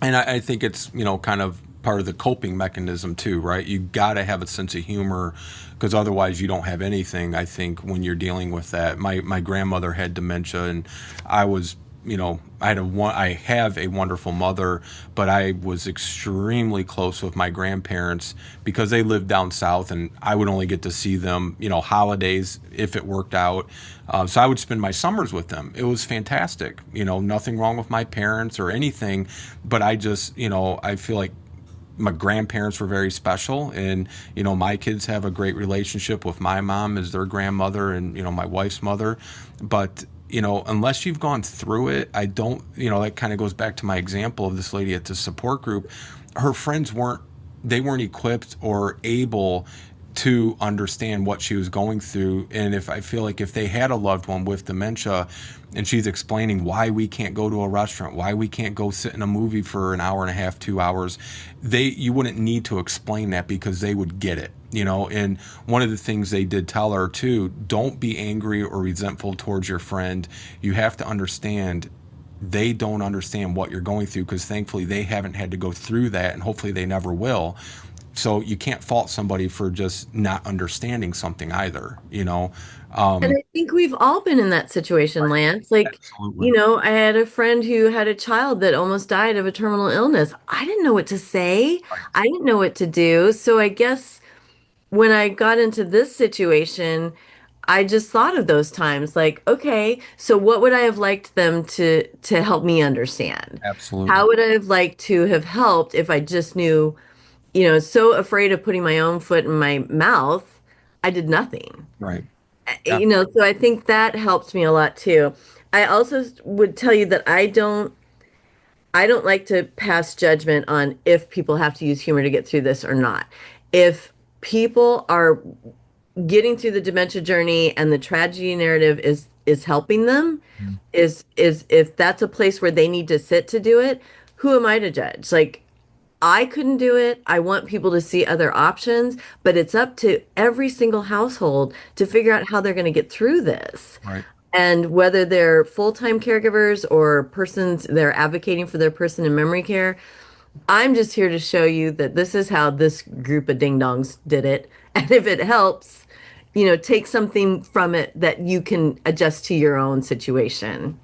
And I think it's, kind of part of the coping mechanism too, right? You got to have a sense of humor because otherwise you don't have anything, I think, when you're dealing with that. My grandmother had dementia, and I was, I have a wonderful mother, but I was extremely close with my grandparents because they lived down south, and I would only get to see them, holidays if it worked out. So I would spend my summers with them. It was fantastic. Nothing wrong with my parents or anything, but I just, I feel like my grandparents were very special, and my kids have a great relationship with my mom as their grandmother, and my wife's mother. But unless you've gone through it, I don't, that kind of goes back to my example of this lady at the support group. Her friends weren't equipped or able to understand what she was going through. And if I feel like if they had a loved one with dementia and she's explaining why we can't go to a restaurant, why we can't go sit in a movie for an hour and a half, 2 hours, you wouldn't need to explain that because they would get it. And one of the things they did tell her too, don't be angry or resentful towards your friend. You have to understand they don't understand what you're going through because thankfully they haven't had to go through that, and hopefully they never will. So you can't fault somebody for just not understanding something either. And Um, I think we've all been in that situation, Lance. Like, absolutely. I had a friend who had a child that almost died of a terminal illness. I didn't know what to say. I didn't know what to do. So I guess when I got into this situation, I just thought of those times like, okay, so what would I have liked them to help me understand? Absolutely. How would I have liked to have helped if I just knew, so afraid of putting my own foot in my mouth, I did nothing. Right. Yeah. So I think that helps me a lot too. I also would tell you that I don't like to pass judgment on if people have to use humor to get through this or not. If people are getting through the dementia journey and the tragedy narrative is helping them, is if that's a place where they need to sit to do it, who am I to judge? Like, I couldn't do it. I want people to see other options, but it's up to every single household to figure out how they're going to get through this. Right. And whether they're full-time caregivers or persons they're advocating for their person in memory care, I'm just here to show you that this is how this group of ding-dongs did it. And if it helps, take something from it that you can adjust to your own situation.